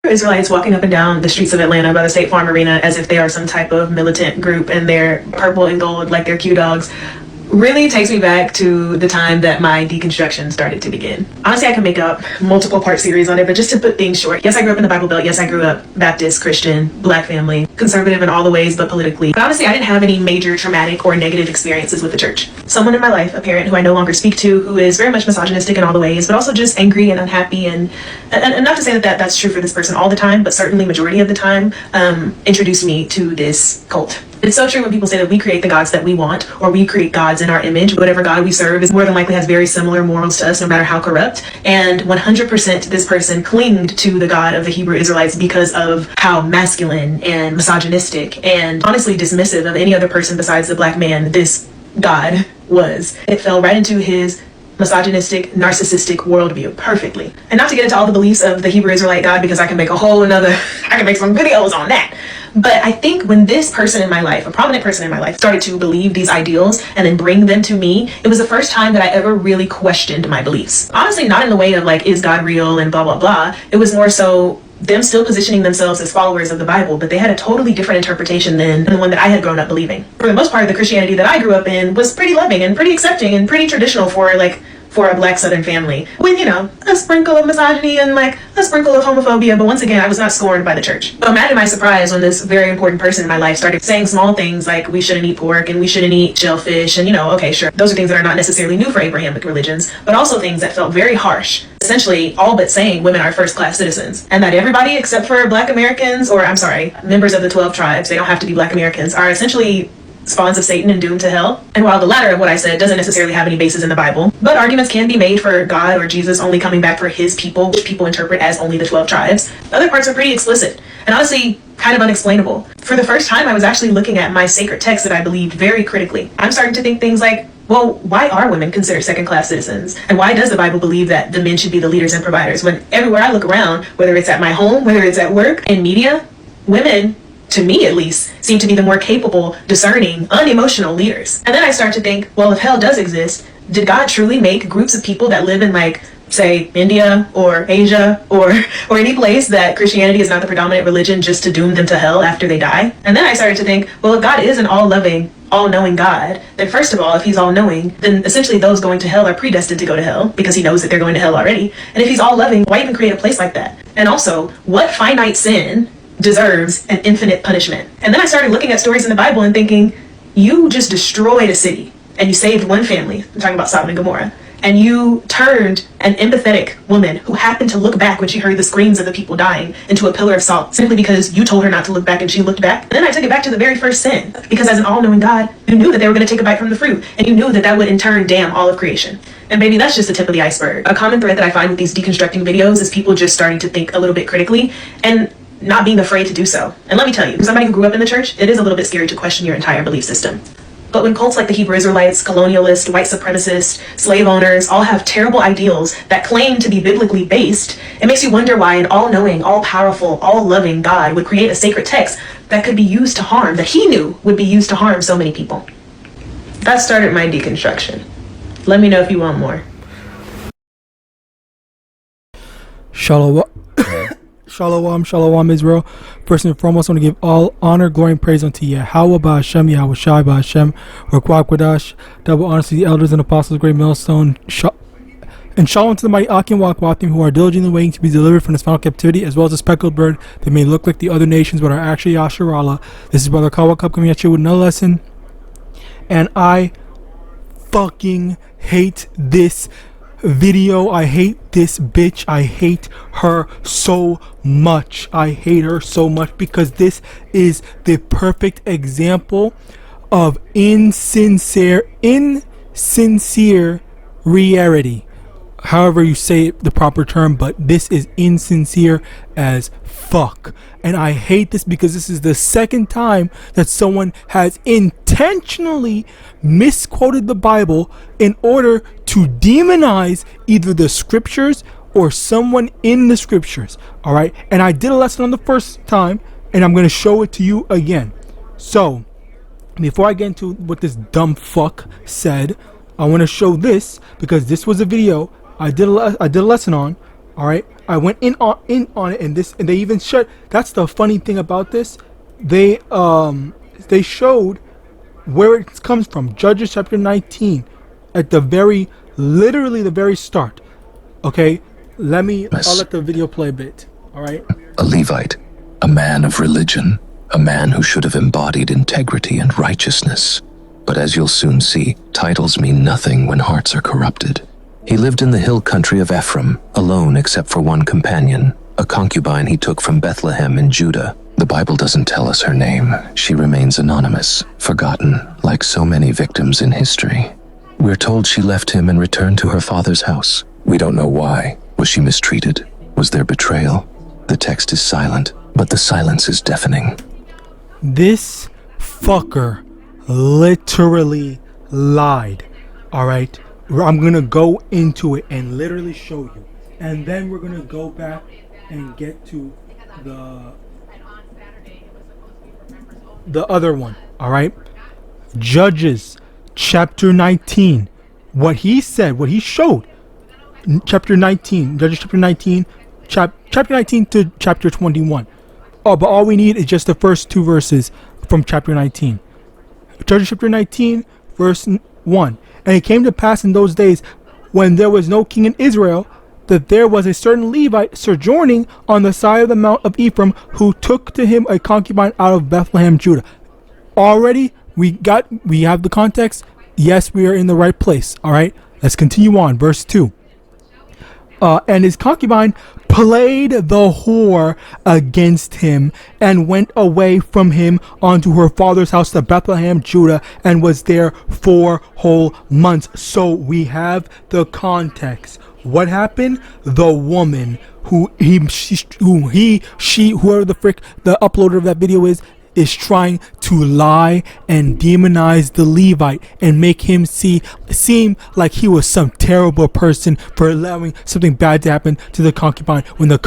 Israelites walking up and down the streets of Atlanta by the State Farm Arena as if they are some type of militant group and they're purple and gold like they're Q dogs really takes me back to the time that my deconstruction started to begin. Honestly, I can make up multiple part series on it, but just to put things short, yes, I grew up in the Bible Belt. Yes, I grew up Baptist, Christian, black family, conservative in all the ways, but politically. But honestly, I didn't have any major traumatic or negative experiences with the church. Someone in my life, a parent who I no longer speak to, who is very much misogynistic in all the ways, but also just angry and unhappy, and not to say that that's true for this person all the time, but certainly majority of the time, introduced me to this cult. It's so true when people say that we create the gods that we want, or we create gods in our image. Whatever God we serve is more than likely has very similar morals to us, no matter how corrupt. And 100% this person clinged to the God of the Hebrew Israelites because of how masculine and misogynistic and honestly dismissive of any other person besides the black man this God was. It fell right into his misogynistic, narcissistic worldview perfectly. And not to get into all the beliefs of the Hebrew Israelite God, because I can make some videos on that. But I think when this person in my life, a prominent person in my life, started to believe these ideals and then bring them to me, it was the first time that I ever really questioned my beliefs. Honestly, not in the way of like, is God real and blah, blah, blah. It was more so them still positioning themselves as followers of the Bible, but they had a totally different interpretation than the one that I had grown up believing. For the most part, the Christianity that I grew up in was pretty loving and pretty accepting and pretty traditional for a black Southern family, with, you know, a sprinkle of misogyny and like a sprinkle of homophobia. But once again, I was not scorned by the church. So imagine my surprise when this very important person in my life started saying small things like we shouldn't eat pork and we shouldn't eat shellfish, and, you know, okay, sure, those are things that are not necessarily new for Abrahamic religions, but also things that felt very harsh. Essentially all but saying women are first-class citizens, and that everybody except for black Americans, or I'm sorry, members of the 12 tribes, they don't have to be black Americans, are essentially spawns of Satan and doomed to hell. And while the latter of what I said doesn't necessarily have any basis in the Bible, but arguments can be made for God or Jesus only coming back for his people, which people interpret as only the 12 tribes. The other parts are pretty explicit and honestly kind of unexplainable. For the first time, I was actually looking at my sacred text that I believed very critically. I'm starting to think things like, well, why are women considered second-class citizens? And why does the Bible believe that the men should be the leaders and providers, when everywhere I look around, whether it's at my home, whether it's at work, in media, women, to me at least, seem to be the more capable, discerning, unemotional leaders. And then I start to think, well, if hell does exist, did God truly make groups of people that live in, like, say, India or Asia or any place that Christianity is not the predominant religion just to doom them to hell after they die? And then I started to think, well, if God is an all-loving, all-knowing God, then first of all, if he's all-knowing, then essentially those going to hell are predestined to go to hell because he knows that they're going to hell already. And if he's all-loving, why even create a place like that? And also, what finite sin deserves an infinite punishment? And then I started looking at stories in the Bible and thinking, you just destroyed a city and you saved one family. I'm talking about Sodom and Gomorrah. And you turned an empathetic woman who happened to look back when she heard the screams of the people dying into a pillar of salt simply because you told her not to look back and she looked back. And then I took it back to the very first sin, because as an all-knowing God, you knew that they were going to take a bite from the fruit, and you knew that that would in turn damn all of creation. And baby, that's just the tip of the iceberg. A common thread that I find with these deconstructing videos is people just starting to think a little bit critically and not being afraid to do so. And let me tell you, as somebody who grew up in the church, it is a little bit scary to question your entire belief system. But when cults like the Hebrew Israelites, colonialists, white supremacists, slave owners all have terrible ideals that claim to be biblically based, it makes you wonder why an all-knowing, all-powerful, all-loving God would create a sacred text that could be used to harm, that he knew would be used to harm so many people. That started my deconstruction. Let me know if you want more. Shalom, Israel. First and foremost, I want to give all honor, glory, and praise unto YAHAWAH, BaHashem, YAHAWASHI, BaHashem, Rakwakadash. Double honor to the elders and apostles, great millstone. And shalom to the mighty Akim Wakwathim, who are diligently waiting to be delivered from this final captivity, as well as a speckled bird that may look like the other nations but are actually Yasharallah. This is Brother Kawakub coming at you with another lesson. And I fucking hate this video. I hate this bitch. I hate her so much. I hate her so much because this is the perfect example of insincere reality. However you say the proper term, but this is insincere as fuck. And I hate this because this is the second time that someone has intentionally misquoted the Bible in order to demonize either the scriptures or someone in the scriptures. Alright, and I did a lesson on the first time, and I'm going to show it to you again. So, before I get into what this dumb fuck said, I want to show this because this was a video I did a lesson on. Alright, I went in on it, and they even showed. That's the funny thing about this. They showed where it comes from. Judges chapter 19, at the literally the very start. Okay, I'll let the video play a bit. All right. A Levite, a man of religion, a man who should have embodied integrity and righteousness. But as you'll soon see, titles mean nothing when hearts are corrupted. He lived in the hill country of Ephraim, alone except for one companion, a concubine he took from Bethlehem in Judah. The Bible doesn't tell us her name. She remains anonymous, forgotten, like so many victims in history. We're told she left him and returned to her father's house. We don't know why. Was she mistreated? Was there betrayal? The text is silent, but the silence is deafening. This fucker literally lied. All right, I'm gonna go into it and literally show you, and then we're gonna go back and get to the other one. All right, Judges chapter 19. What he said, what he showed. Chapter 19, Judges chapter 19, chapter 19 to chapter 21. Oh, but all we need is just the first 2 verses from chapter 19. Judges chapter 19, verse 1. And it came to pass in those days, when there was no king in Israel, that there was a certain Levite sojourning on the side of the mount of Ephraim, who took to him a concubine out of Bethlehem, Judah. Already, we have the context. Yes, we are in the right place. All right, let's continue on. Verse 2. And his concubine played the whore against him, and went away from him unto her father's house to Bethlehem, Judah, and was there 4 whole months. So we have the context. What happened? The woman whoever the frick the uploader of that video is trying to lie and demonize the Levite and make him seem like he was some terrible person for allowing something bad to happen to the concubine, when the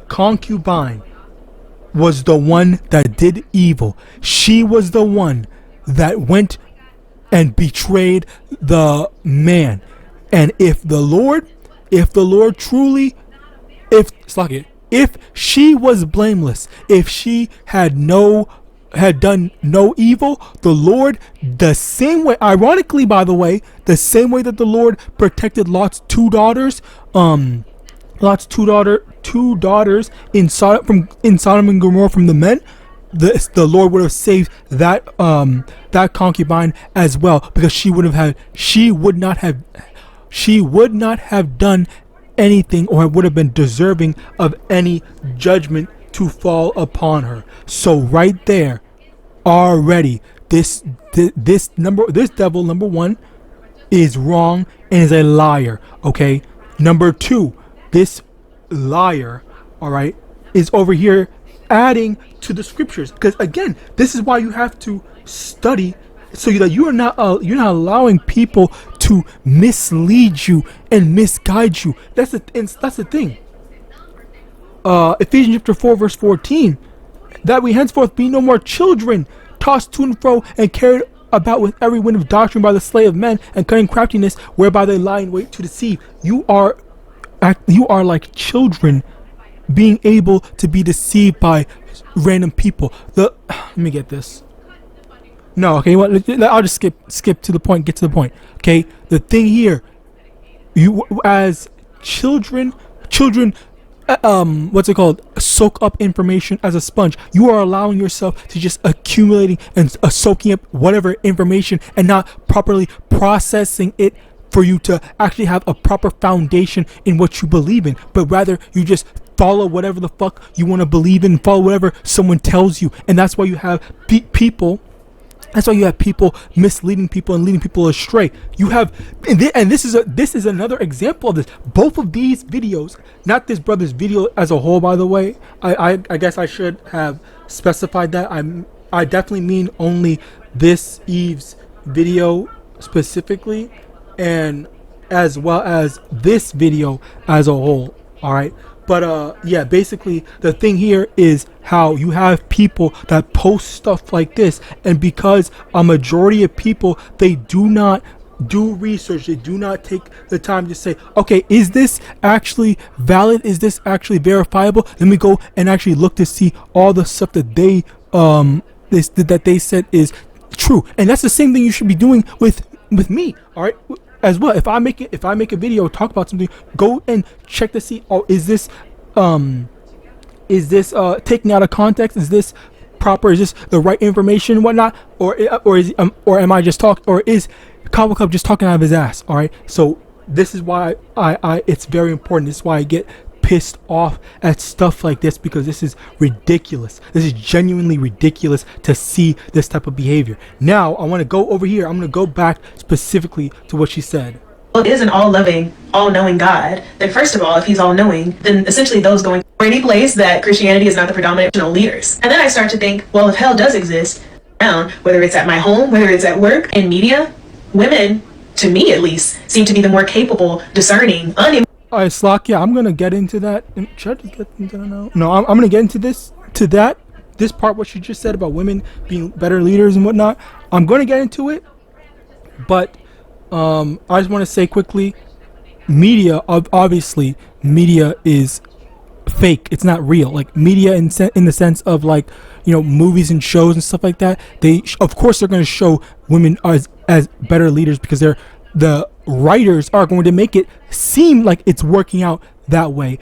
concubine was the one that did evil. She was the one that went and betrayed the man. And if the Lord truly, if she was blameless, if she had done no evil, the Lord, the same way, ironically, by the way, the same way that the Lord protected Lot's two daughters in Sodom and Gomorrah from the men, the Lord would have saved that concubine as well, because she would not have done anything, or would have been deserving of any judgment to fall upon her. So right there, already, this devil, number 1, is wrong and is a liar. Okay, number 2, this liar, all right, is over here adding to the scriptures, because again, this is why you have to study, so that you're not allowing people to mislead you and misguide you. That's the thing. Ephesians chapter 4 verse 14, that we henceforth be no more children, tossed to and fro and carried about with every wind of doctrine by the sleight of men and cunning craftiness, whereby they lie in wait to deceive. You are like children, being able to be deceived by random people. Let me get this. No, okay, I'll just skip to the point, get to the point. Okay, the thing here, you as children, what's it called? Soak up information as a sponge. You are allowing yourself to just accumulating and soaking up whatever information and not properly processing it for you to actually have a proper foundation in what you believe in, but rather you just follow whatever the fuck you want to believe in, follow whatever someone tells you, and that's why you have people. That's why you have people misleading people and leading people astray. You have, and this is another example of this. Both of these videos, not this brother's video as a whole, by the way. I guess I should have specified that. I definitely mean only this Eve's video specifically, and as well as this video as a whole. All right. But yeah, basically the thing here is how you have people that post stuff like this, and because a majority of people, they do not do research. They do not take the time to say, okay, is this actually valid? Is this actually verifiable? Let me go and actually look to see all the stuff that that they said is true. And that's the same thing you should be doing with me, all right, as well. If I make a video, talk about something, go and check to see, oh, is this taken out of context? Is this proper? Is this the right information and whatnot? Or am I just talking? Or is Cobble Cup just talking out of his ass? All right. So this is why I it's very important. This is why I get pissed off at stuff like this, because this is ridiculous. This is genuinely ridiculous to see this type of behavior. Now I want to go over here. I'm going to go back specifically to what she said. Well, it is an all-loving, all-knowing God. Then first of all, if he's all-knowing, then essentially those going for any place that Christianity is not the predominant leaders. And then I start to think, well, if hell does exist around, whether it's at my home, whether it's at work, in media, women, to me at least, seem to be the more capable, discerning, All right, Slakia, I'm gonna get into that. Should I just get into that now? No, I'm gonna get into this part, what you just said about women being better leaders and whatnot. I'm gonna get into it, but I just want to say quickly, media, obviously, media is fake. It's not real. Like media in the sense of, like, you know, movies and shows and stuff like that. Of course they're going to show women as better leaders, because the writers are going to make it seem like it's working out that way.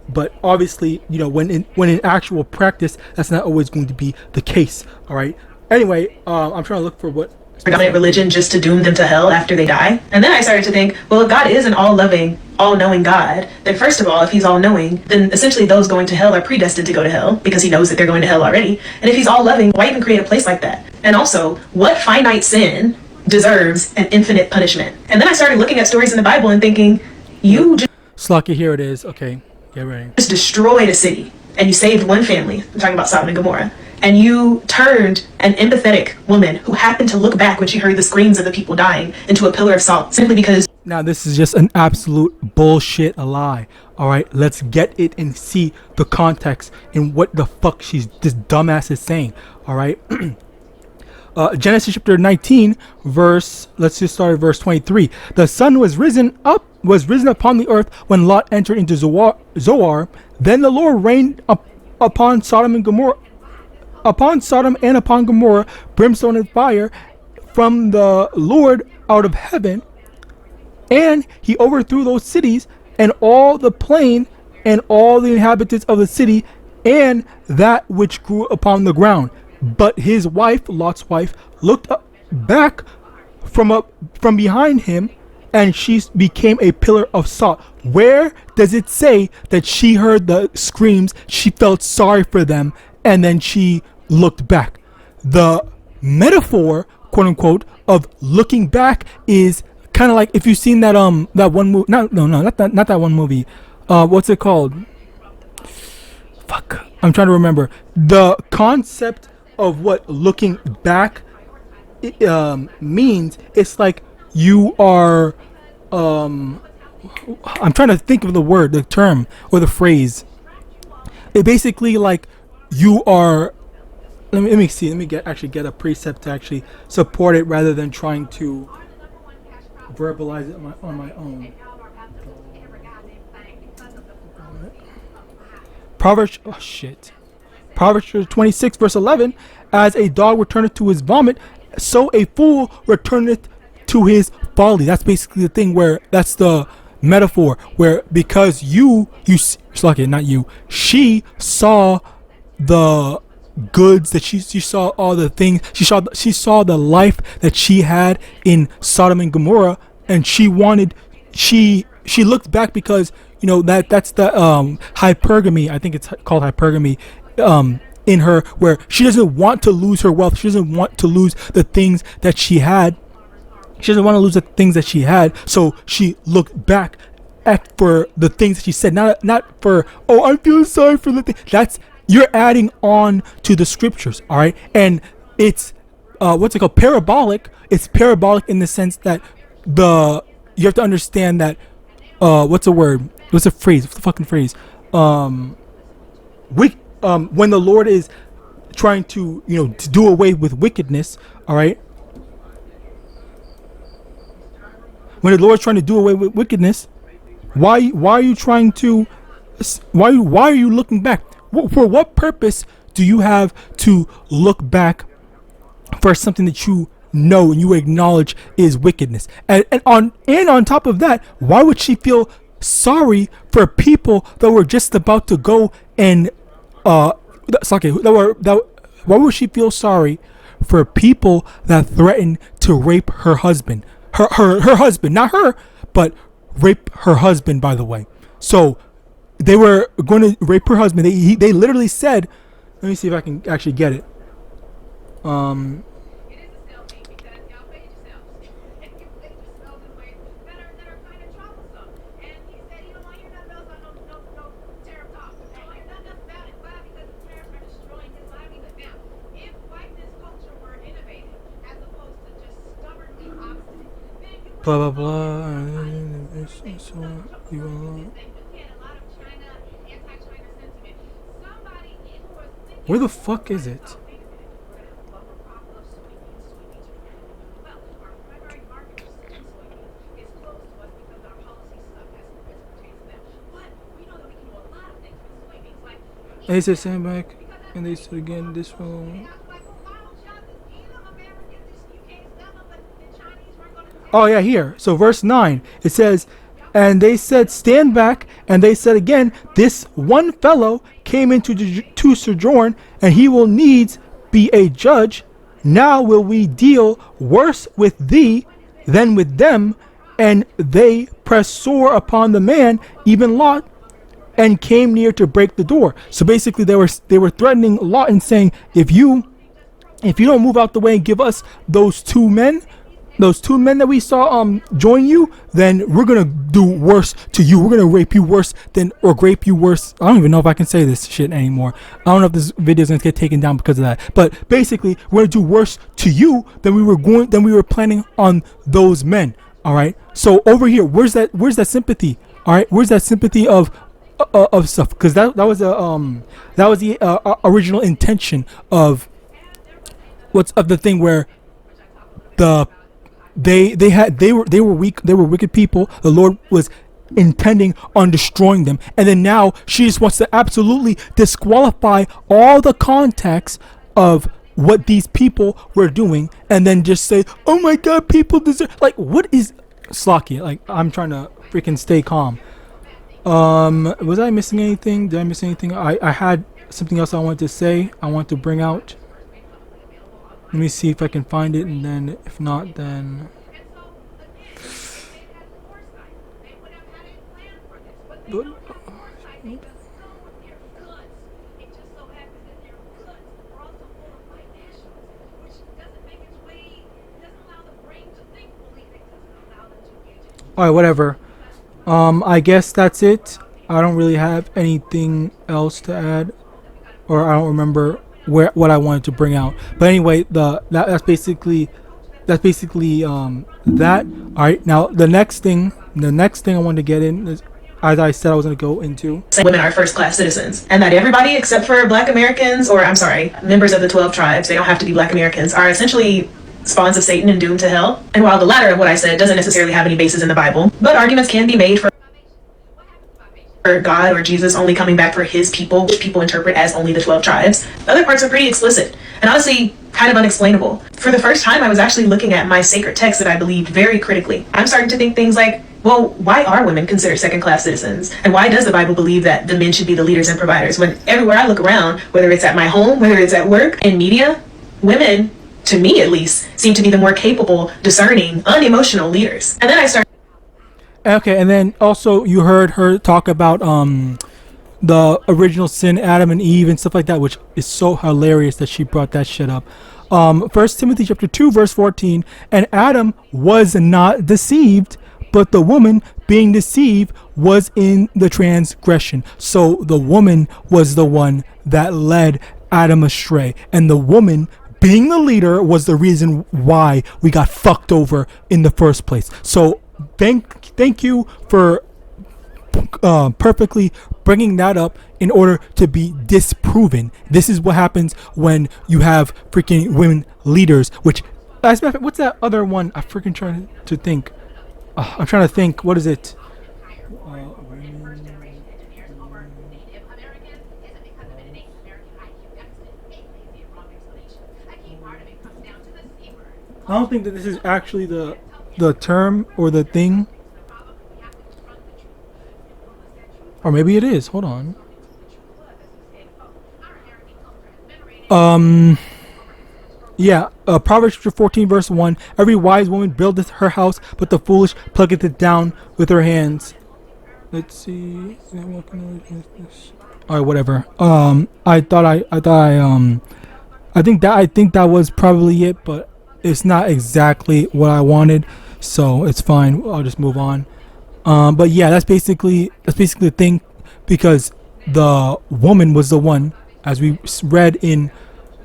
But obviously, you know, when in actual practice, that's not always going to be the case. All right. Anyway, I'm trying to look for what predominant religion just to doom them to hell after they die. And then I started to think, well, if God is an all-loving, all-knowing God, then first of all, if he's all-knowing, then essentially those going to hell are predestined to go to hell, because he knows that they're going to hell already. And if he's all-loving, why even create a place like that? And also, what finite sin deserves an infinite punishment? And then I started looking at stories in the Bible and thinking, you Slucky, here it is. Okay, get ready. just destroyed a city and you saved one family. I'm talking about Sodom and Gomorrah. And you turned an empathetic woman who happened to look back when she heard the screams of the people dying into a pillar of salt, simply because. Now this is just an absolute bullshit lie. All right, let's get it and see the context and what the fuck this dumbass is saying. All right. Genesis chapter 19 verse, let's just start at verse 23. The sun was risen upon the earth when Lot entered into Zoar. Then the Lord rained upon Sodom and Gomorrah, brimstone and fire from the Lord out of heaven, and he overthrew those cities and all the plain and all the inhabitants of the city and that which grew upon the ground. But his wife, Lot's wife, looked back from behind him, and she became a pillar of salt. Where does it say that she heard the screams, she felt sorry for them, and then she looked back? The metaphor, quote unquote, of looking back is kind of like, if you've seen that one movie, not that one movie. What's it called? Fuck, I'm trying to remember. The concept of what looking back means, it's like you are I'm trying to think of the term or the phrase. It basically, like, you are, let me get a precept to actually support it rather than trying to verbalize it on my own. Proverbs 26 verse 11, as a dog returneth to his vomit, so a fool returneth to his folly. That's basically the thing, where that's the metaphor, where because she saw the goods, that she saw all the things, she saw the life that she had in Sodom and Gomorrah, and she looked back because, you know, that's the hypergamy, I think it's called hypergamy, in her, where she doesn't want to lose her wealth. She doesn't want to lose the things that she had. So she looked back for the things that she said, not for, oh, I feel sorry for the thing. That's, you're adding on to the scriptures, all right? And it's what's it called? Parabolic. It's parabolic in the sense that you have to understand that what's a word? What's a phrase? What's the fucking phrase? When the Lord is trying to, you know, to do away with wickedness, all right? when the Lord's trying to do away with wickedness, why are you trying to, why are you looking back? For what purpose do you have to look back for something that you know and you acknowledge is wickedness? And on top of that, why would she feel sorry for people that were just about to go and why would she feel sorry for people that threatened to rape her husband? Her husband, not her, but rape her husband, by the way. So they were going to rape her husband. They literally said, let me see if I can actually get it. Blah blah blah. Where the fuck is it? And they said stand back, and they said again this one. Oh yeah, here. So verse 9, it says, and they said stand back, and they said again, this one fellow came into to sojourn, and he will needs be a judge. Now will we deal worse with thee than with them. And they pressed sore upon the man, even Lot, and came near to break the door. So basically they were threatening Lot and saying, if you don't move out the way and give us those two men that we saw join you, then we're gonna do worse to you. We're gonna rape you worse or grape you worse. I don't even know if I can say this shit anymore. I don't know if this video is gonna get taken down because of that. But basically, we're gonna do worse to you than we were planning on those men. All right. So over here, where's that sympathy? All right. Where's that sympathy of stuff? Because that was the original intention of the thing where they were weak, they were wicked people. The Lord was intending on destroying them, and then now she just wants to absolutely disqualify all the context of what these people were doing, and then just say, oh my god, people deserve, like, what is Slakia? Like, I'm trying to freaking stay calm. Was I missing anything? Did I miss anything? I had something else I wanted to say, I want to bring out. Let me see if I can find it, and then if not, then alright, whatever. I guess that's it. I don't really have anything else to add, or I don't remember what I wanted to bring out. But anyway, that's basically that. All right, now the next thing I wanted to get in is, as I said, I was going to go into women are first class citizens, and that everybody except for Black Americans, or I'm sorry, members of the 12 tribes, they don't have to be Black Americans, are essentially spawns of Satan and doomed to hell. And while the latter of what I said doesn't necessarily have any basis in the Bible, but arguments can be made for God or Jesus only coming back for his people, which people interpret as only the 12 tribes. The other parts are pretty explicit and honestly kind of unexplainable. For the first time, I was actually looking at my sacred text that I believed very critically. I'm starting to think things like, well, why are women considered second-class citizens? And why does the Bible believe that the men should be the leaders and providers? When everywhere I look around, whether it's at my home, whether it's at work, in media, women, to me at least, seem to be the more capable, discerning, unemotional leaders. And then I started. Okay, and then also you heard her talk about the original sin, Adam and Eve and stuff like that, which is so hilarious that she brought that shit up. 1 Timothy chapter 2 verse 14, and Adam was not deceived, but the woman being deceived was in the transgression. So the woman was the one that led Adam astray, and the woman being the leader was the reason why we got fucked over in the first place. So thank you for perfectly bringing that up in order to be disproven. This is what happens when you have freaking women leaders, which, what's that other one? I'm freaking trying to think. I'm trying to think. What is it? I don't think that this is actually the term or the thing. Or maybe it is. Hold on. Yeah, Proverbs chapter 14 verse 1. Every wise woman buildeth her house, but the foolish plucketh it down with her hands. Let's see. Alright, whatever. I think that was probably it, but it's not exactly what I wanted, so it's fine. I'll just move on. But yeah, that's basically the thing, because the woman was the one, as we read in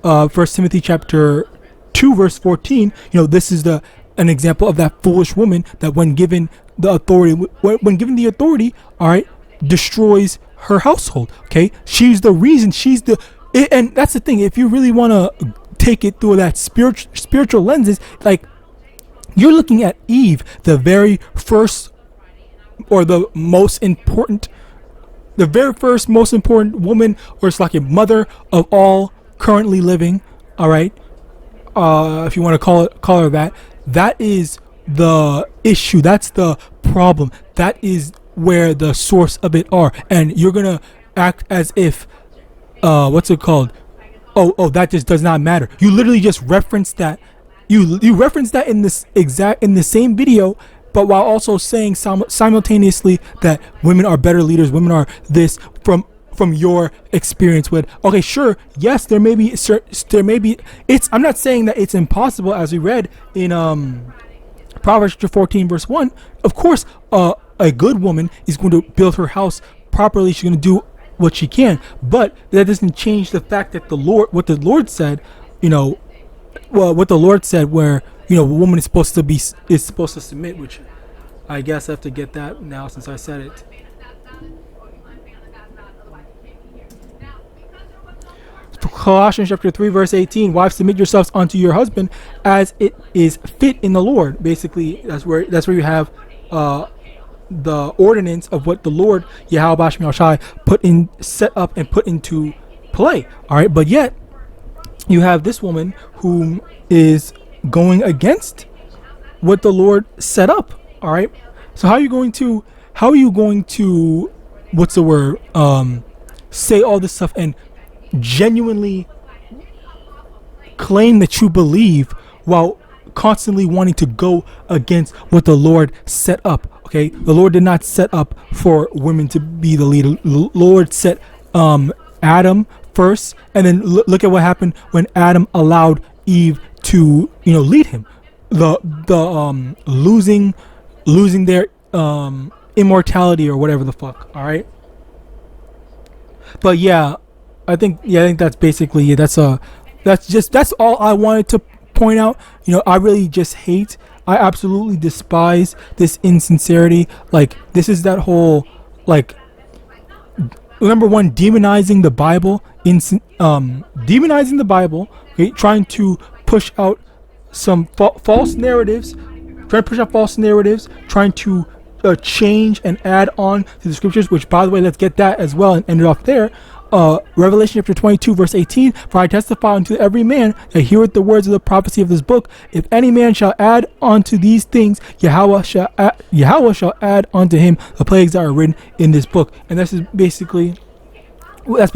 1 Timothy chapter 2 verse 14. This is an example of that foolish woman that when given the authority, all right, destroys her household. Okay, she's the reason. And that's the thing. If you really want to take it through that spiritual lenses, like, you're looking at Eve, the very first, or the very first most important woman, or it's like a mother of all currently living. All right, if you want to call her that. That is the issue. That's the problem. That is where the source of it are. And you're gonna act as if what's it called? Oh, that just does not matter. You literally just referenced that. You referenced that in the same video, but while also saying simultaneously that women are better leaders, women are this, from your experience with. Okay, sure, yes, there may be. I'm not saying that it's impossible, as we read in Proverbs 14 verse 1. Of course, a good woman is going to build her house properly. She's going to do what she can, but that doesn't change the fact that what the Lord said, what the Lord said, where a woman is supposed to submit, which I guess I have to get that now since I said it. Colossians chapter 3 verse 18. Wives, submit yourselves unto your husband as it is fit in the Lord. Basically, that's where you have the ordinance of what the Lord YAHAWASHI set up and put into play. All right, but yet you have this woman whom is going against what the Lord set up. All right, so how are you going to what's the word, say all this stuff and genuinely claim that you believe while constantly wanting to go against what the Lord set up? Okay, the Lord did not set up for women to be the leader. The Lord set Adam first, and then look at what happened when Adam allowed Eve to lead him. The losing their immortality, or whatever the fuck. All right, but yeah, I think that's basically it. That's all I wanted to point out. I really just I absolutely despise this insincerity. Like, this is that whole, like, number one, demonizing the Bible, demonizing the Bible, okay, trying to push out some false narratives, trying to change and add on to the scriptures, which, by the way, let's get that as well and end it off there. Revelation chapter 22 verse 18. For I testify unto every man that heareth the words of the prophecy of this book, if any man shall add unto these things, Yahweh shall add unto him the plagues that are written in this book. And that's basically what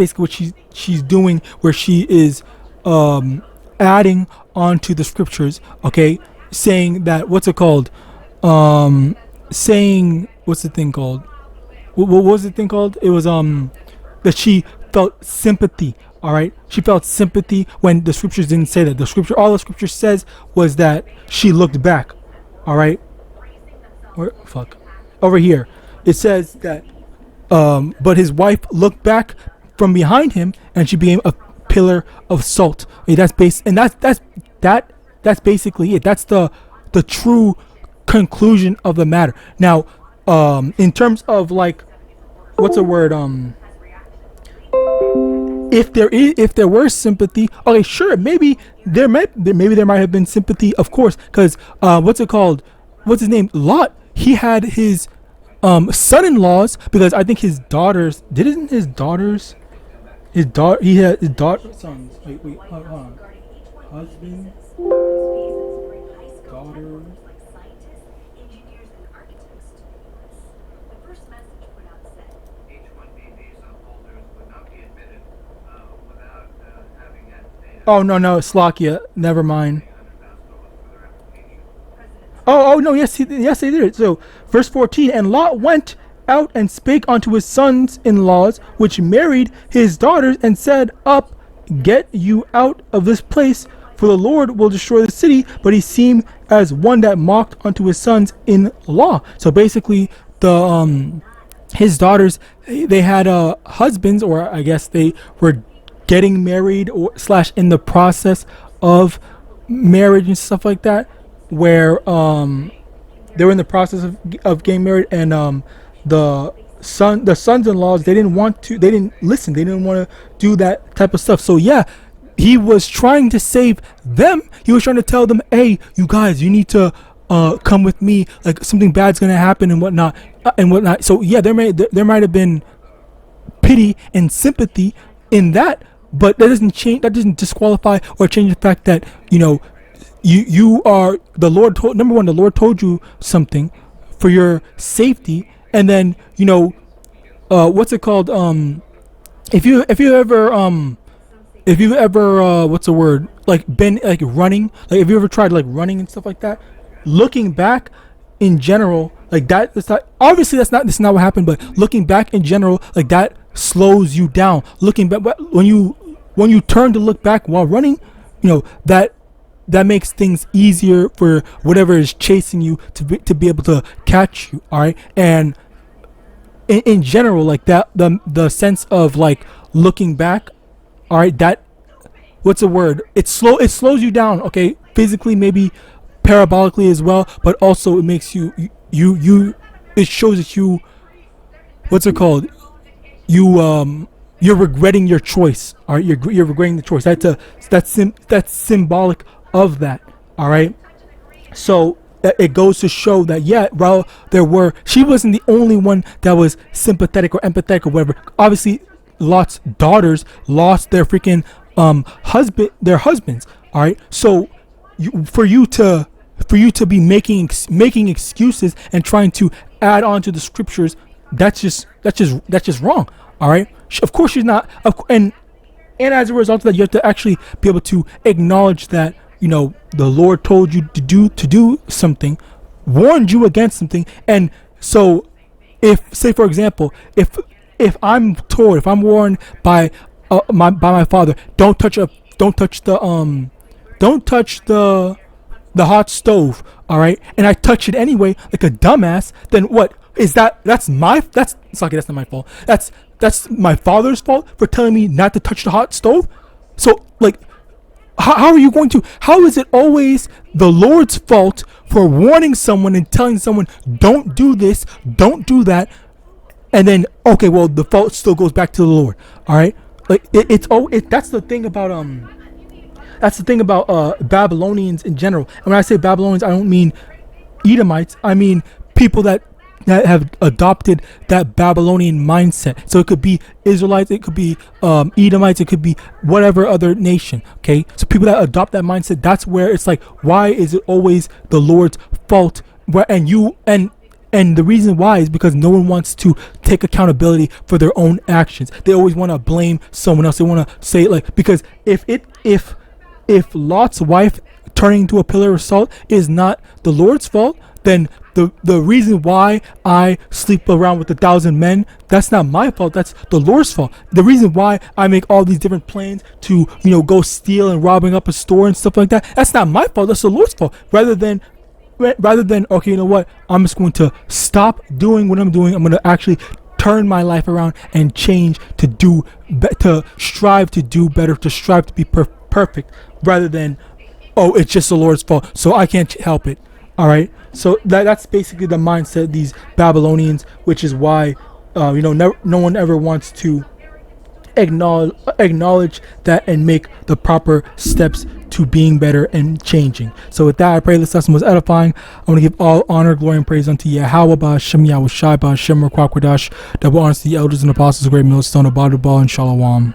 she's doing, where she is adding onto the scriptures. Okay, saying that what's the thing called? What was the thing called? It was that she felt sympathy. All right, she felt sympathy when the scriptures didn't say that. All the scripture says was that she looked back. All right, over here it says that but his wife looked back from behind him, and she became a pillar of salt. Okay, that's basically it. That's the true conclusion of the matter. Now, in terms of, like, what's the word, if there were sympathy, okay, sure, maybe there might have been sympathy, of course, because what's his name, Lot, he had his son-in-laws, because I think his daughters didn't his daughters his daughter he had his daughter sons. Wait, hold on. Husband, daughter. Oh no, Slovakia. Never mind. Oh no, yes they did. So verse 14, and Lot went out and spake unto his sons-in-laws, which married his daughters, and said, Up, get you out of this place, for the Lord will destroy the city. But he seemed as one that mocked unto his sons-in-law. So basically, the his daughters, they had husbands, or I guess they were getting married or slash in the process of marriage and stuff like that, where they were in the process of getting married, and the sons-in-laws, they didn't listen, they didn't want to do that type of stuff. So yeah, he was trying to save them. He was trying to tell them, hey, you guys, you need to come with me, like something bad's gonna happen and whatnot. So yeah, there might have been pity and sympathy in that, but that doesn't disqualify or change the fact that, you know, you are the Lord told, number one, the Lord told you something for your safety, and then, you know, what's it called, if you ever what's the word, like been like running, like if you ever tried like running and stuff like that, looking back in general, like that's not, obviously this is not what happened, but looking back in general, like that slows you down. Looking back, when you turn to look back while running, you know, that makes things easier for whatever is chasing you to be able to catch you. All right, and in general, like that, the sense of like looking back, all right, that, what's the word, it slows you down, okay, physically, maybe parabolically as well, but also it makes you it shows that you, what's it called, you're regretting your choice. All right, you're regretting the choice. That's symbolic of that. All right, so it goes to show that, yeah, while she wasn't the only one that was sympathetic or empathetic or whatever. Obviously, Lot's daughters lost their freaking husbands. All right, so for you to be making excuses and trying to add on to the scriptures, that's just wrong. All right, of course she's not, and as a result of that, you have to actually be able to acknowledge that, you know, the Lord told you to do something, warned you against something. And so, if, say for example, if I'm warned by my father, don't touch the hot stove, all right, and I touch it anyway like a dumbass, then what is that? That's it's okay, that's not my fault. That's my father's fault for telling me not to touch the hot stove. So like, how is it always the Lord's fault for warning someone and telling someone, don't do this, don't do that, and then, okay, well, the fault still goes back to the Lord. All right, like that's the thing about Babylonians in general. And when I say Babylonians, I don't mean Edomites. I mean people that have adopted that Babylonian mindset. So it could be Israelites, it could be Edomites, it could be whatever other nation. Okay, so people that adopt that mindset, that's where it's like, why is it always the Lord's fault? And the reason why is because no one wants to take accountability for their own actions. They always want to blame someone else. They want to say, like, because if Lot's wife turning into a pillar of salt is not the Lord's fault, then the reason why I sleep around with 1,000 men, that's not my fault, that's the Lord's fault. The reason why I make all these different plans to, you know, go steal and robbing up a store and stuff like that, that's not my fault, that's the Lord's fault. Rather than, okay, you know what, I'm just going to stop doing what I'm doing, I'm going to actually turn my life around and change to strive to do better, to strive to be perfect, rather than, oh, it's just the Lord's fault, so I can't help it. All right, so that's basically the mindset of these Babylonians, which is why no one ever wants to acknowledge that and make the proper steps to being better and changing. So with that, I pray this lesson was edifying. I want to give all honor, glory, and praise unto Yahawah, Ba'ashem, Yahawashi, Ba'ashem, Rakwakwadah. Double honors to the elders and apostles of Great Millstone, Abadu, and Shalom.